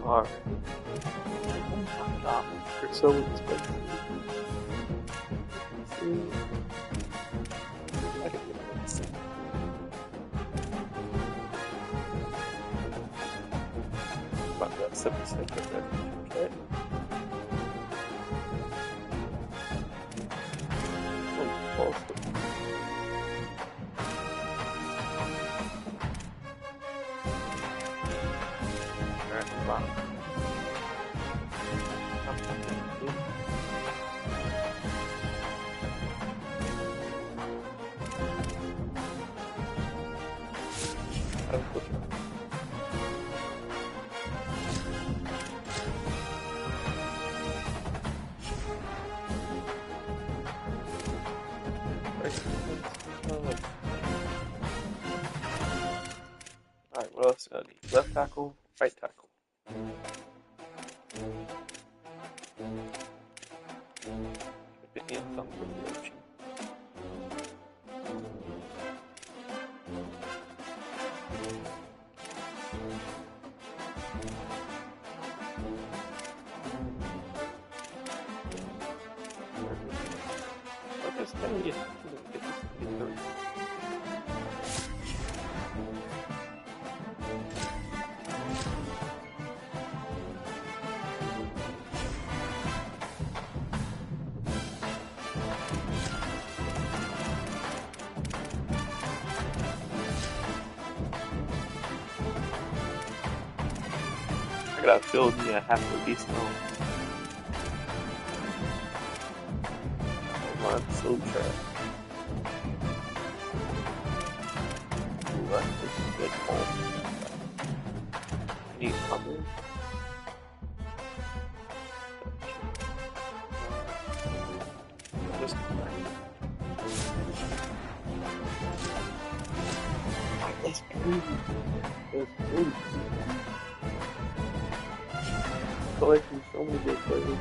Alright. You're so expensive. See? I can get this. About that 7% of that. Okay. Oh, false. Alright, wow. Alright, what else do I need? Left tackle, right tackle. Picking up something from the ocean. I gotta build me a half a beast now. Come on, so trash. Ooh, this is good home. I need humble. Just that's crazy. That's crazy. Collecting so many good players.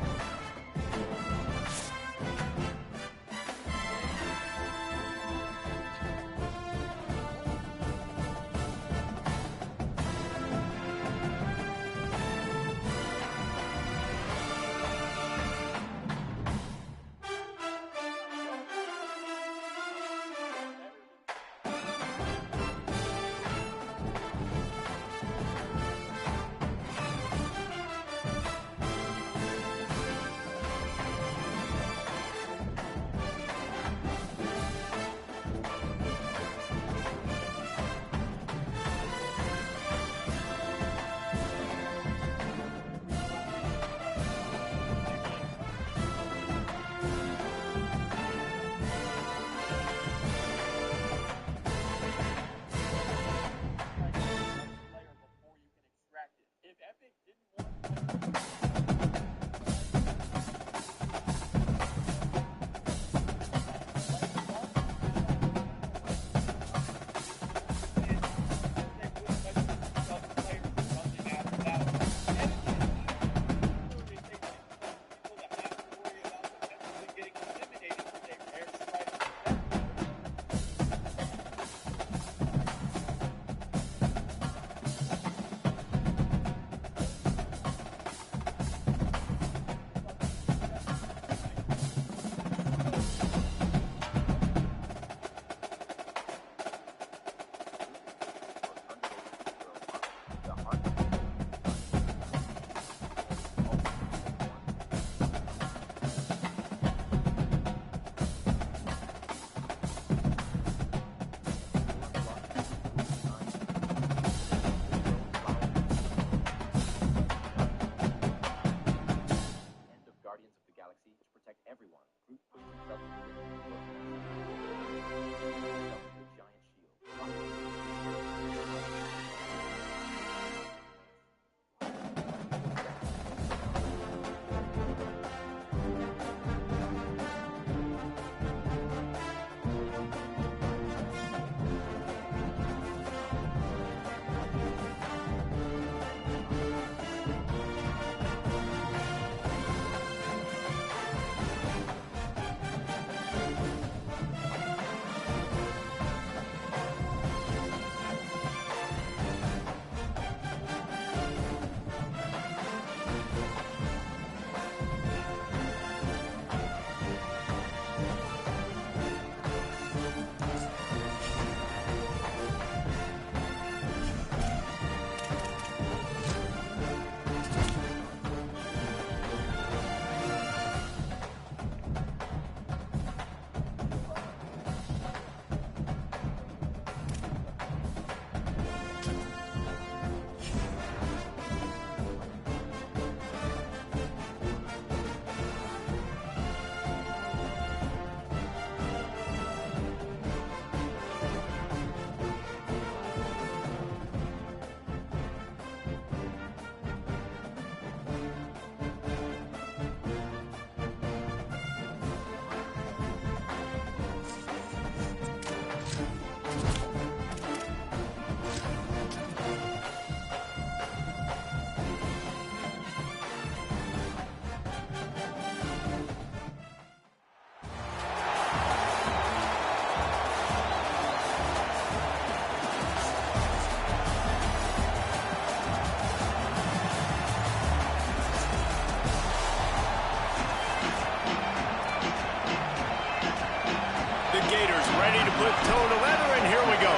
ready to put toe to leather, and here we go.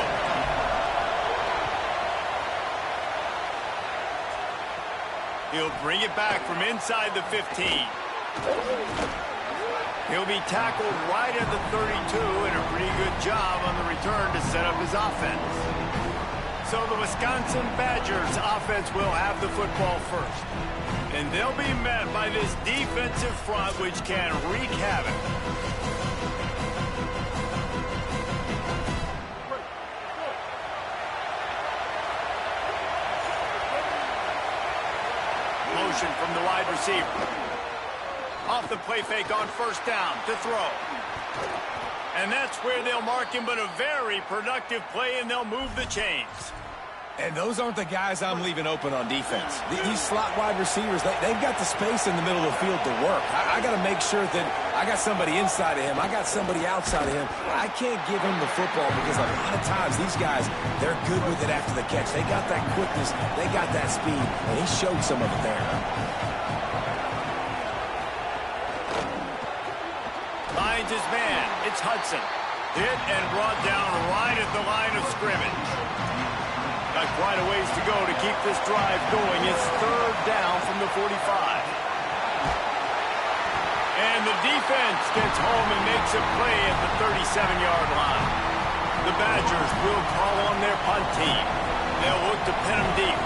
He'll bring it back from inside the 15. He'll be tackled right at the 32, and a pretty good job on the return to set up his offense. So the Wisconsin Badgers offense will have the football first. And they'll be met by this defensive front, which can wreak havoc. Motion from the wide receiver. Off the play fake on first down to throw. And that's where they'll mark him, but a very productive play, and they'll move the chains. And those aren't the guys I'm leaving open on defense. These slot wide receivers, they've got the space in the middle of the field to work. I got to make sure that I got somebody inside of him. I got somebody outside of him. I can't give him the football because a lot of times these guys, they're good with it after the catch. They got that quickness. They got that speed, and he showed some of it there. Finds his man. It's Hudson. Hit and brought down right at the line of scrimmage. Got quite a ways to go to keep this drive going. It's third down from the 45. And the defense gets home and makes a play at the 37-yard line. The Badgers will call on their punt team. They'll look to pin them deep.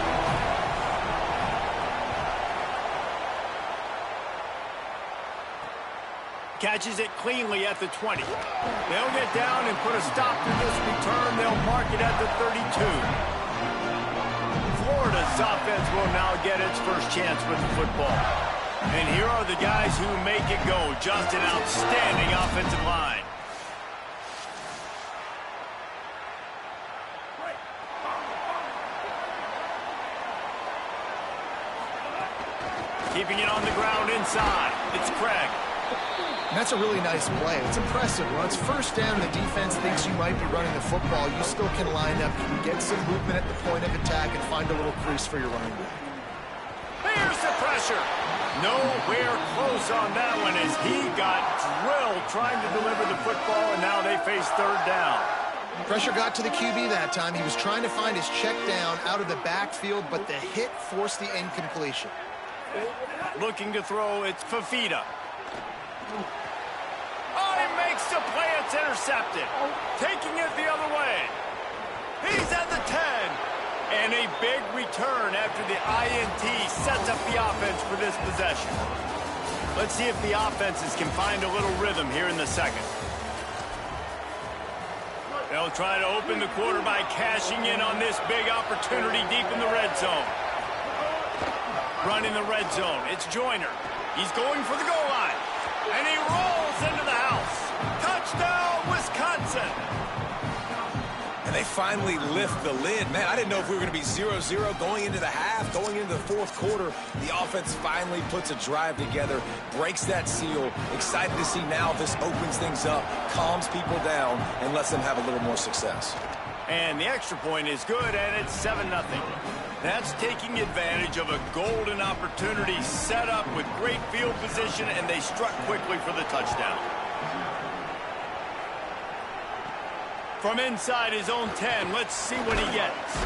Catches it cleanly at the 20. They'll get down and put a stop to this return. They'll mark it at the 32. Florida's offense will now get its first chance with the football. And here are the guys who make it go. Just an outstanding offensive line. Keeping it on the ground inside. It's Craig. And that's a really nice play. It's impressive. When it's first down and the defense thinks you might be running the football, you still can line up, get some movement at the point of attack, and find a little crease for your running back. There's the pressure. Nowhere close on that one as he got drilled trying to deliver the football, and now they face third down. Pressure got to the QB that time. He was trying to find his check down out of the backfield, but the hit forced the incompletion. Looking to throw, it's Fafita. Oh, he makes the play. It's intercepted. Taking it the other way. He's at the 10. And a big return after the INT sets up the offense for this possession. Let's see if the offenses can find a little rhythm here in the second. They'll try to open the quarter by cashing in on this big opportunity deep in the red zone. Running the red zone. It's Joyner. He's going for the goal line. And he rolls into the house. Touchdown, Wisconsin. And they finally lift the lid. Man, I didn't know if we were going to be 0-0 going into the half, going into the fourth quarter. The offense finally puts a drive together, breaks that seal. Excited to see now this opens things up, calms people down, and lets them have a little more success. And the extra point is good, and it's 7-0. That's taking advantage of a golden opportunity set up with great field position, and they struck quickly for the touchdown. From inside his own 10, let's see what he gets.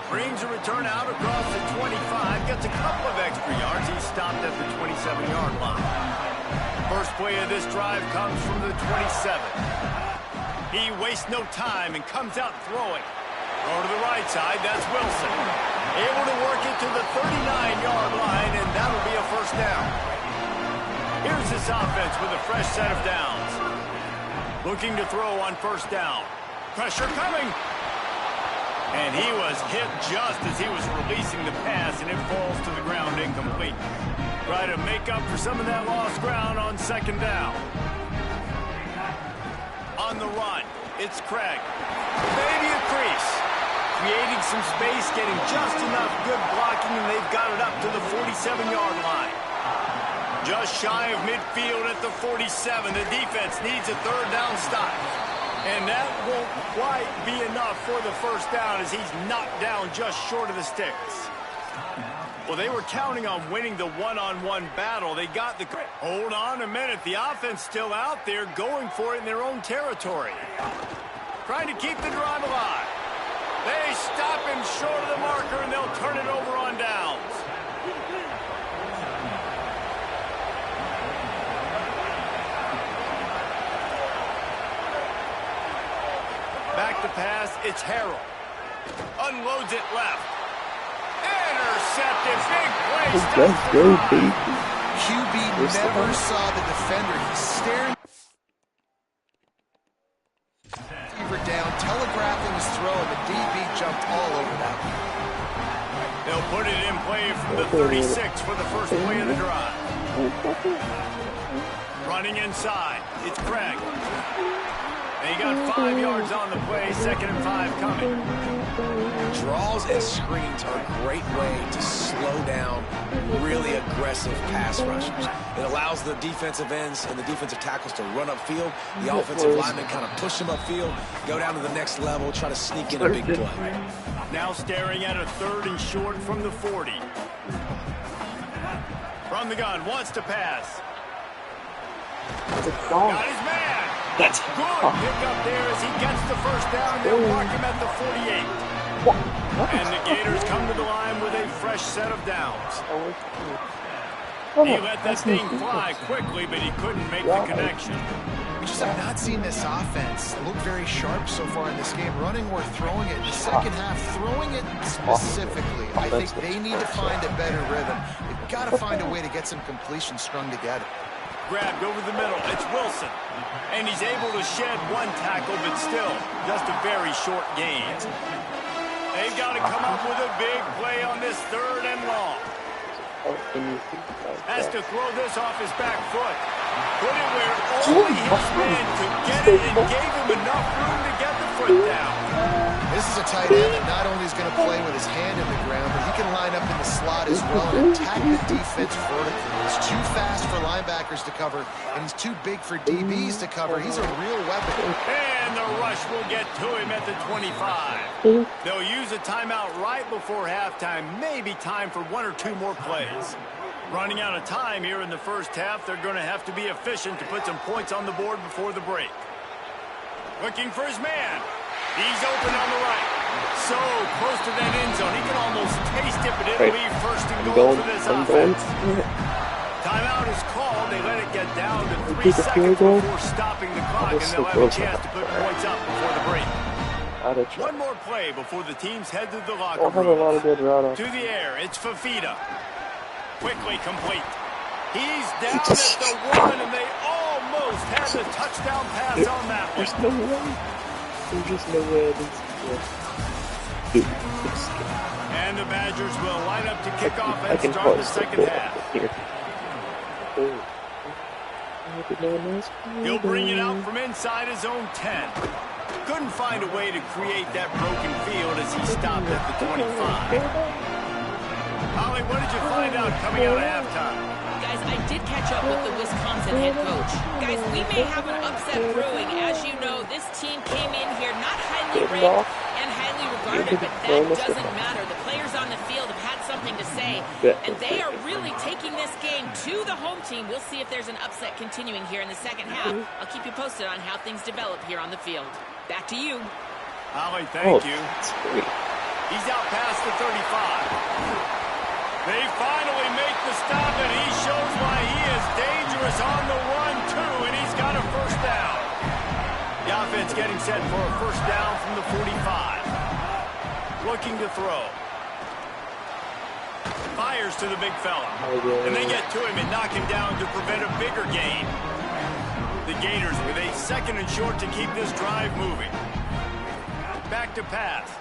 Brings a return out across the 25, gets a couple of extra yards. He's stopped at the 27-yard line. First play of this drive comes from the 27. He wastes no time and comes out throwing. Go to the right side, that's Wilson. Able to work it to the 39-yard line, and that'll be a first down. Here's this offense with a fresh set of downs. Looking to throw on first down. Pressure coming. And he was hit just as he was releasing the pass, and it falls to the ground incomplete. Try to make up for some of that lost ground on second down. On the run, it's Craig. Maybe a crease. Creating some space, getting just enough good blocking, and they've got it up to the 47-yard line. Just shy of midfield at the 47. The defense needs a third down stop. And that won't quite be enough for the first down as he's knocked down just short of the sticks. Well, they were counting on winning the one-on-one battle. They got the... Hold on a minute. The offense still out there going for it in their own territory. Trying to keep the drive alive. They stop him short of the marker, and they'll turn it over on downs. Back to pass. It's Harrell. Unloads it left. Intercepted. Big play. Let's go, baby. QB never saw the defender. He's staring down, telegraphing his throw, and the DB jumped all over that. They'll put it in play from the 36 for the first play of the drive. Running inside. It's Craig. And he got 5 yards on the play, 2nd and 5 coming. Draws and screens are a great way to slow down really aggressive pass rushers. It allows the defensive ends and the defensive tackles to run upfield. The offensive linemen kind of push them upfield, go down to the next level, try to sneak in a big play. Now staring at a 3rd and short from the 40. From the gun, wants to pass. Got his man. That's Good pick up there as he gets the first down. They'll mark him at the 48. And the Gators come to the line with a fresh set of downs. He let that thing fly quickly, but he couldn't make the connection. We just have not seen this offense look very sharp so far in this game, running or throwing it. In the second half, throwing it specifically, I think they need to find a better rhythm. They've got to find a way to get some completion strung together. Grabbed over the middle. It's Wilson. And he's able to shed one tackle, but still just a very short gain. They've got to come up with a big play on this 3rd and long. Has to throw this off his back foot. Put it where only his man could get it and gave him enough room to get the foot down. This is a tight end that not only is going to play with his hand in the ground, but he can line up in the slot as well and attack the defense vertically. He's too fast for linebackers to cover, and he's too big for DBs to cover. He's a real weapon. And the rush will get to him at the 25. They'll use a timeout right before halftime. Maybe time for 1 or 2 more plays. Running out of time here in the first half, they're going to have to be efficient to put some points on the board before the break. Looking for his man. He's open on the right. So close to that end zone. He can almost taste it, but it'll be 1st and goal for this offense. Timeout is called. They let it get down to 3 seconds before stopping the clock, and they'll have a chance to put points up before the break. One more play before the teams head to the locker room. To the air, it's Fafita. Quickly complete. He's down at the 1, and they almost had the touchdown pass on that one. There's no way. There's just no way. And the Badgers will line up to kick off and start the second half. He'll bring it out from inside his own 10. Couldn't find a way to create that broken field as he stopped at the 25. Holly, what did you find out coming out of halftime? Guys, I did catch up with the Wisconsin head coach. Guys, we may have an upset brewing. As you know, this team came in here not highly ranked and highly regarded, but that doesn't matter. The players on the field have had something to say, and they are really taking this game to the home team. We'll see if there's an upset continuing here in the second half. I'll keep you posted on how things develop here on the field. Back to you. Holly, thank you. He's out past the 35. They finally make the stop, and he shows why he is dangerous on the run, too, and he's got a first down. The offense getting set for a first down from the 45. Looking to throw. Fires to the big fella. And they get to him and knock him down to prevent a bigger gain. The Gators with a 2nd and short to keep this drive moving. Back to pass.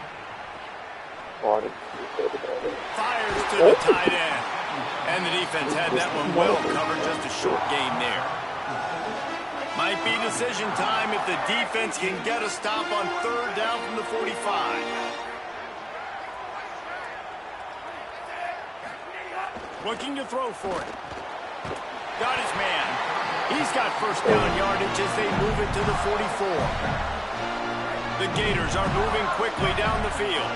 Fires to the tight end. And the defense had that one well covered, just a short gain there. Might be decision time if the defense can get a stop on 3rd down from the 45. Looking to throw for it. Got his man. He's got first down yardage as they move it to the 44. The Gators are moving quickly down the field.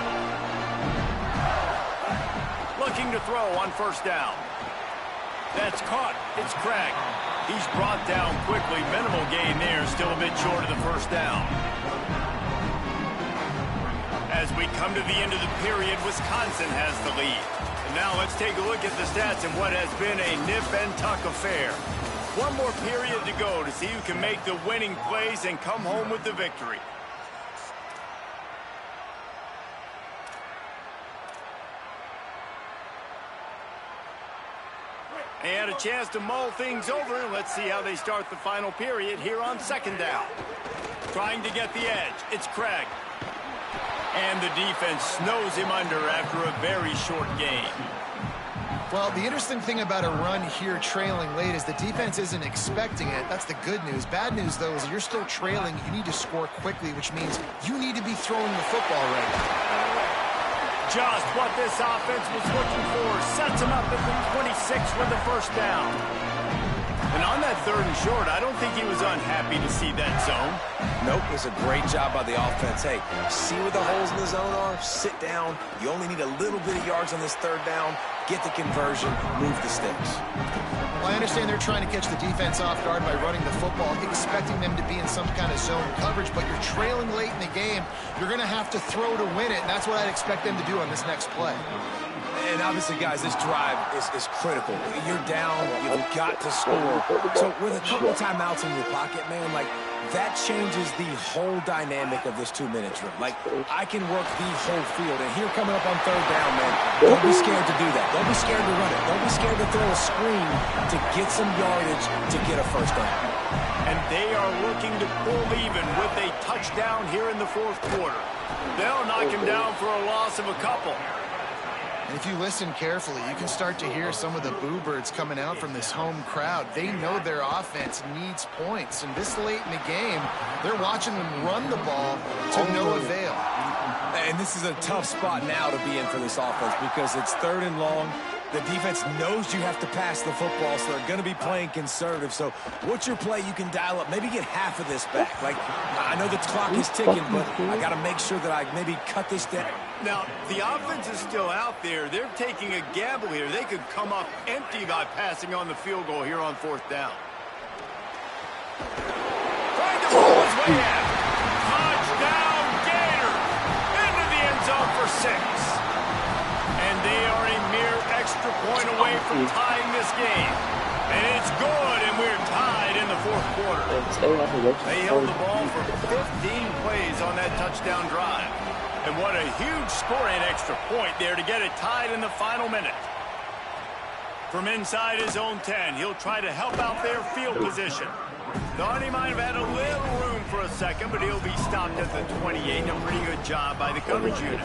Looking looking to throw on first down. That's caught. It's Craig. He's brought down quickly. Minimal gain there. Still a bit short of the first down. As we come to the end of the period, Wisconsin has the lead. And now let's take a look at the stats in what has been a nip-and-tuck affair. One more period to go to see who can make the winning plays and come home with the victory. And a chance to mull things over. Let's see how they start the final period here on second down. Trying to get the edge. It's Craig. And the defense snows him under after a very short game. Well, the interesting thing about a run here trailing late is the defense isn't expecting it. That's the good news. Bad news, though, is you're still trailing. You need to score quickly, which means you need to be throwing the football right now. Just what this offense was looking for. Sets him up at the 26 with the first down. And on that third and short, I don't think he was unhappy to see that zone. Nope, it was a great job by the offense. Hey, see where the holes in the zone are? Sit down. You only need a little bit of yards on this third down. Get the conversion, move the sticks. Well, I understand they're trying to catch the defense off guard by running the football, expecting them to be in some kind of zone coverage, but you're trailing late in the game. You're going to have to throw to win it, and that's what I'd expect them to do on this next play. And obviously, guys, this drive is critical. You're down. You've got to score. So with a couple timeouts in your pocket, man, like, that changes the whole dynamic of this 2-minute drill. Like, I can work the whole field. And here coming up on third down, man, don't be scared to do that. Don't be scared to run it. Don't be scared to throw a screen to get some yardage to get a first down. And they are looking to pull even with a touchdown here in the fourth quarter. They'll knock him down for a loss of a couple. And if you listen carefully, you can start to hear some of the boo birds coming out from this home crowd. They know their offense needs points. And this late in the game, they're watching them run the ball to no avail. And this is a tough spot now to be in for this offense because it's third and long. The defense knows you have to pass the football, so they're going to be playing conservative. So what's your play you can dial up? Maybe get half of this back. Like, I know the clock is ticking, but I got to make sure that I maybe cut this down. Now, the offense is still out there. They're taking a gamble here. They could come up empty by passing on the field goal here on fourth down. Trying to pull his way out. Touchdown, Gator. Into the end zone for 6. And they are a mere extra point away from tying this game. And it's good, and we're tied in the fourth quarter. They held the ball for 15 plays on that touchdown drive. And what a huge scoring extra point there to get it tied in the final minute. From inside his own 10, he'll try to help out their field position. Thought he might have had a little room for a second, but he'll be stopped at the 28. A pretty good job by the coverage unit.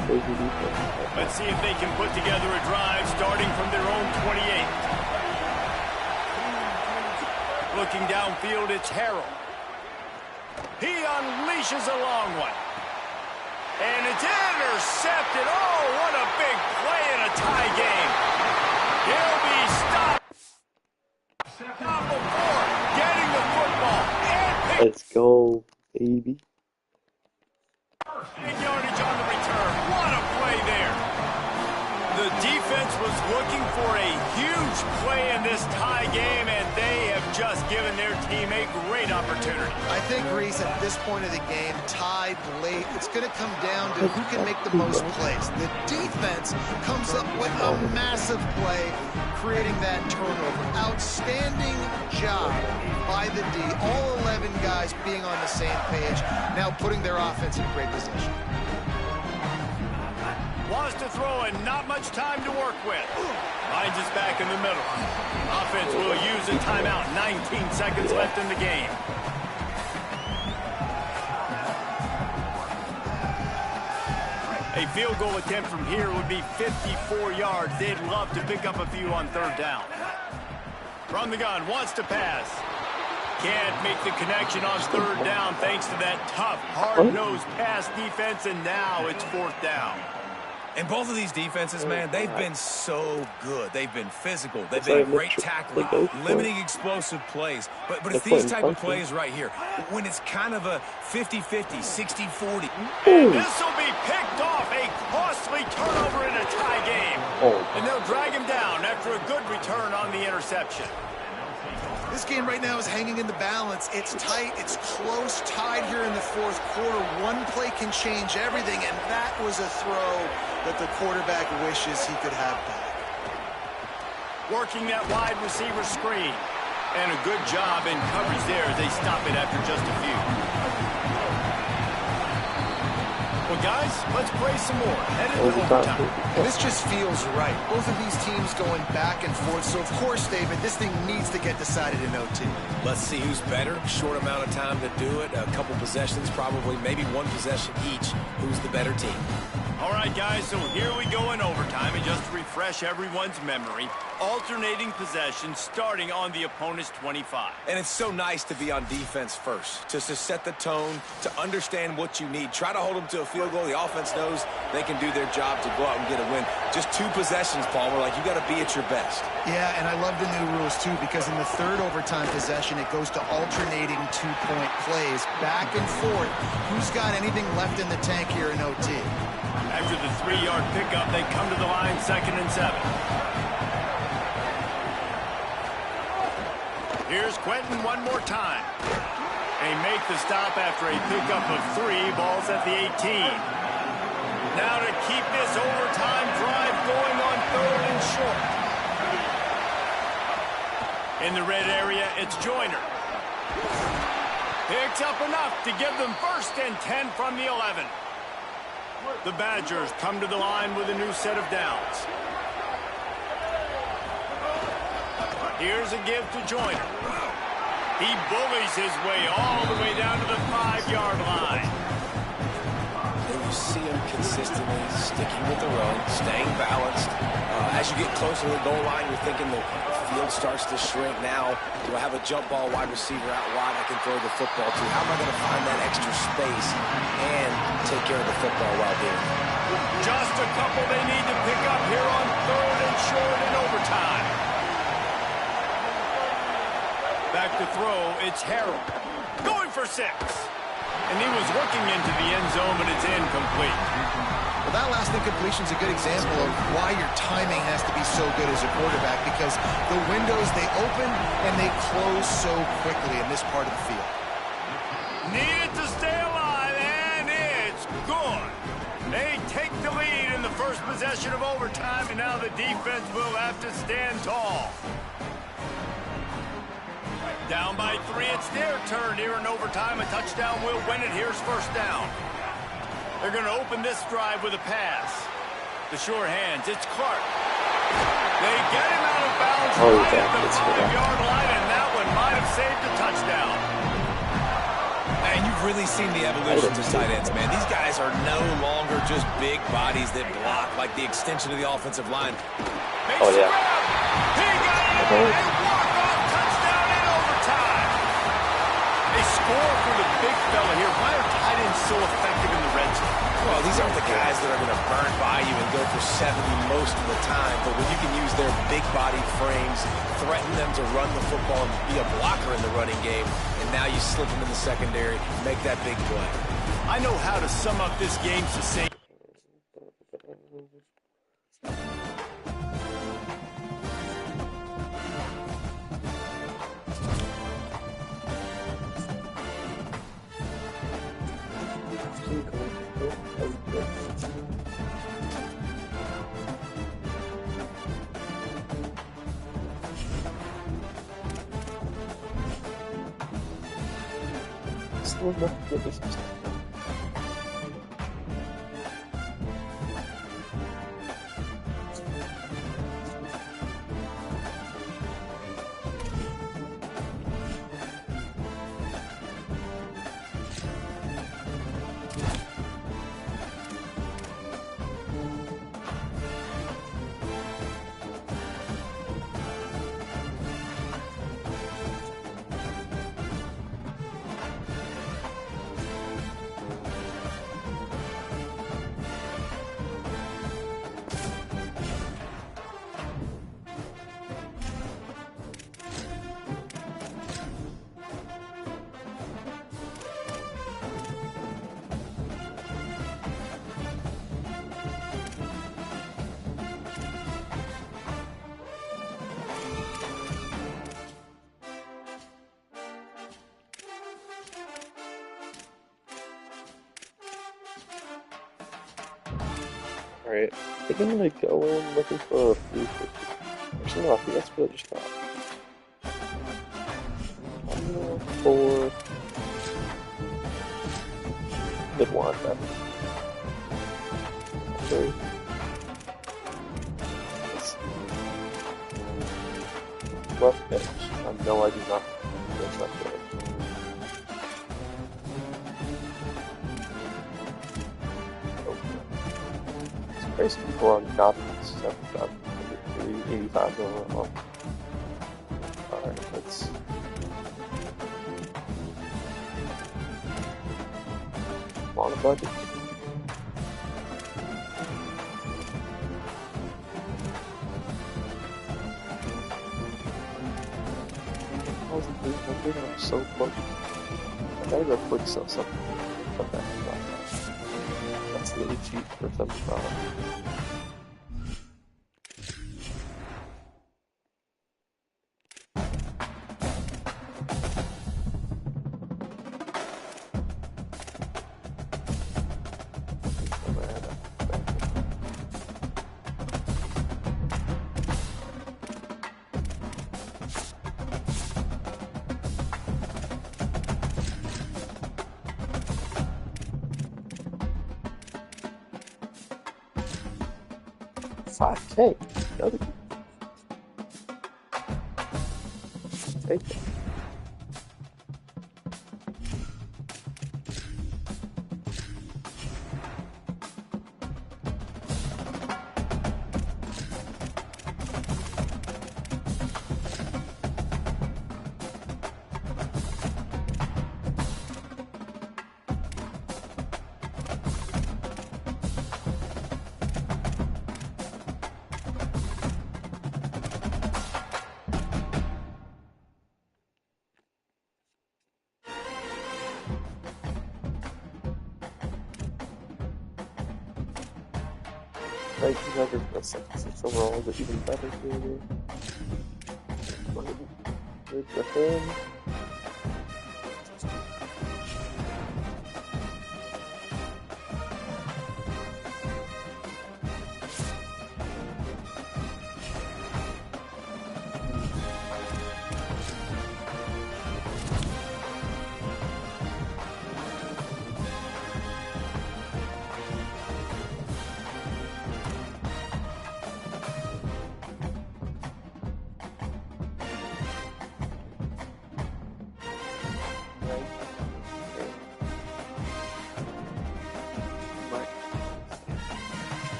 Let's see if they can put together a drive starting from their own 28. Looking downfield, it's Harrell. He unleashes a long one. And it's intercepted. Oh, what a big play in a tie game. He'll be stopped. Stop before getting the football. Let's go, baby. Big yardage on the return. What a play there. The defense was looking for a huge play in this tie game, and they have just given their team a great opportunity. I think, Reese, at this point of the game, tied late, it's going to come down to who can make the most plays. The defense comes up with a massive play, creating that turnover. Outstanding job by the D. All 11 guys being on the same page, now putting their offense in a great position. Wants to throw and not much time to work with. Finds us back in the middle. Offense will use a timeout. 19 seconds left in the game. A field goal attempt from here would be 54 yards. They'd love to pick up a few on third down. From the gun, wants to pass. Can't make the connection on third down thanks to that tough, hard-nosed pass defense, and now it's fourth down. And both of these defenses, man, they've been so good. They've been physical. They've been great tackling, limiting explosive plays. But it's these type of plays right here, when it's kind of a 50-50, 60-40. And this will be picked off. A costly turnover in a tie game. And they'll drag him down after a good return on the interception. This game right now is hanging in the balance. It's tight, it's close, tied here in the fourth quarter. One play can change everything, and that was a throw that the quarterback wishes he could have back. Working that wide receiver screen. And a good job in coverage there as they stop it after just a few. Well, guys, let's play some more. Headed to overtime. And this just feels right. Both of these teams going back and forth. So, of course, David, this thing needs to get decided in OT. Let's see who's better. Short amount of time to do it. A couple possessions, probably maybe one possession each. Who's the better team? All right, guys, so here we go in overtime. And just to refresh everyone's memory, alternating possessions starting on the opponent's 25. And it's so nice to be on defense first, just to set the tone, to understand what you need. Try to hold them to a field goal. The offense knows they can do their job to go out and get a win. Just 2 possessions, Palmer. Like, you got to be at your best. Yeah, and I love the new rules, too, because in the third overtime possession, it goes to alternating 2-point plays, back and forth. Who's got anything left in the tank here in OT? After the 3-yard pickup, they come to the line 2nd and 7. Here's Quentin one more time. They make the stop after a pickup of 3. Ball's at the 18. Now to keep this overtime drive going on 3rd and short. In the red area, it's Joyner. Picks up enough to give them 1st and 10 from the 11. The Badgers come to the line with a new set of downs. Here's a give to Joyner. He bullies his way all the way down to the 5-yard line. And you see him consistently sticking with the run, staying balanced. As you get closer to the goal line, you're thinking the field starts to shrink. Now, do I have a jump ball wide receiver out wide I can throw the football to? How am I going to find that extra space and take care of the football while doing it? Just a couple they need to pick up here on 3rd and short in overtime. Back to throw, it's Harrell. Going for 6. And he was looking into the end zone, but it's incomplete. Well, that last incompletion is a good example of why your timing has to be so good as a quarterback, because the windows, they open and they close so quickly in this part of the field. Needed to stay alive, and it's good. They take the lead in the first possession of overtime, and now the defense will have to stand tall. Down by 3, it's their turn here in overtime. A touchdown will win it. Here's 1st down. They're going to open this drive with a pass. The sure hands, it's Clark. They get him out of bounds right at the 5-yard line, and that one might have saved a touchdown. And you've really seen the evolution to tight ends, man. These guys are no longer just big bodies that block like the extension of the offensive line. He got it in and walk-off touchdown in overtime. They score for the big fella here. Why are tight ends so effective in the red zone? Well, these aren't the guys that are going to burn by you and go for 70 most of the time, but when you can use their big-bodied frames, threaten them to run the football and be a blocker in the running game, and now you slip them in the secondary, make that big play. I know how to sum up this game succinctly. Alright, I think I'm gonna go in looking for a 350. Actually, no, I think that's what I just got. I'm gonna look for mid linebacker. Okay. Left edge. No, I do not. That's left edge. Basically, people on confidence have got 85 overall. Alright, let's. On a budget. I'm so close. I gotta go quick sell something. Come back and buy that. That's really cheap for $75. $5K. Another. Take it. Like, you never feel 66 overall, but even better here. Good for him.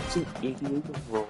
It's an 88 overall.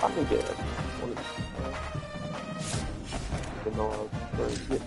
I'm gonna get one of these. Very good.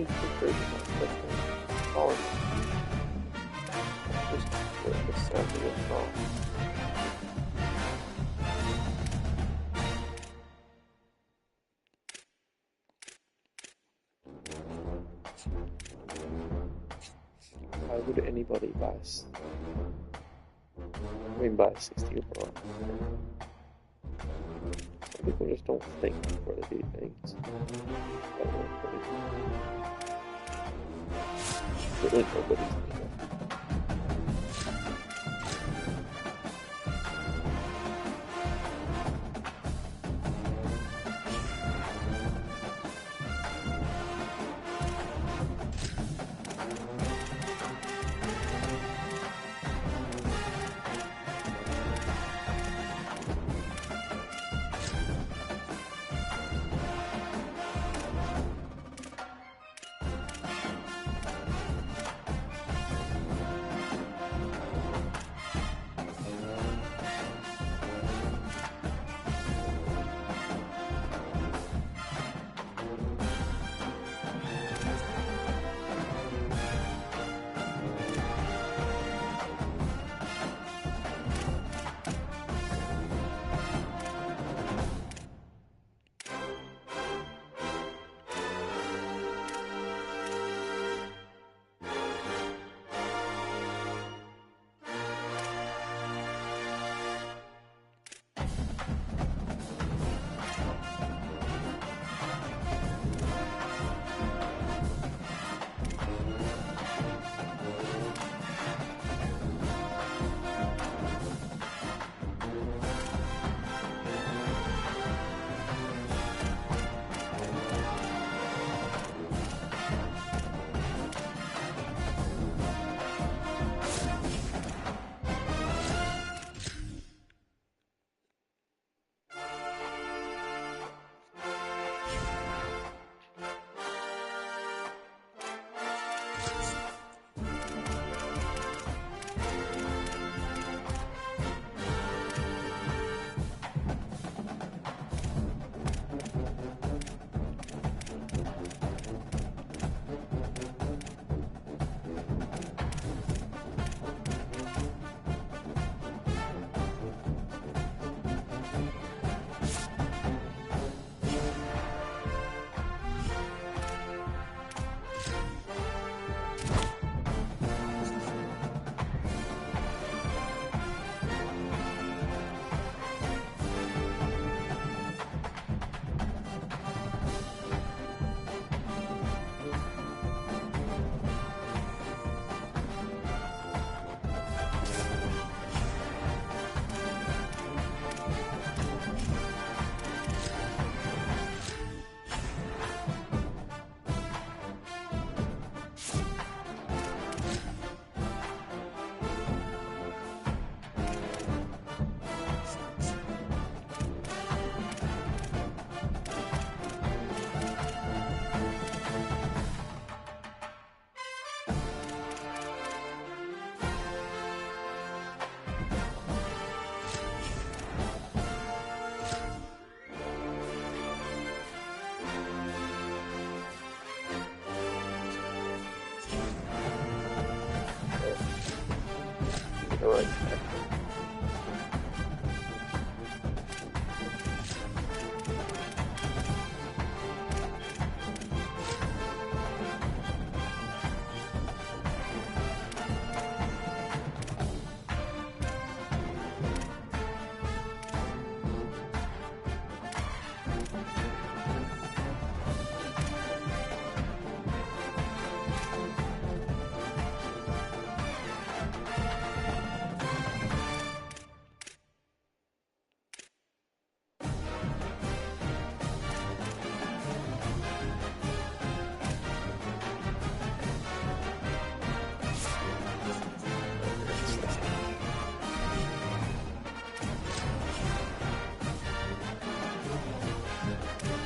even prefer the power. Just the sample is wrong. Why would anybody buy 60 overall? Some people just don't think before they do things. Really nobody's doing that. Alright.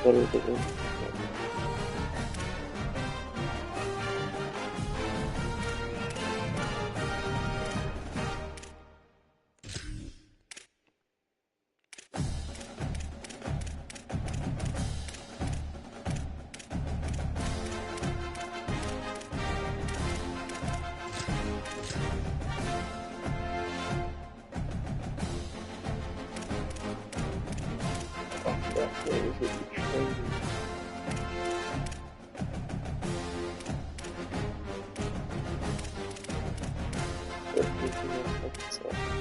Better than it. that you traded. But we can look at that.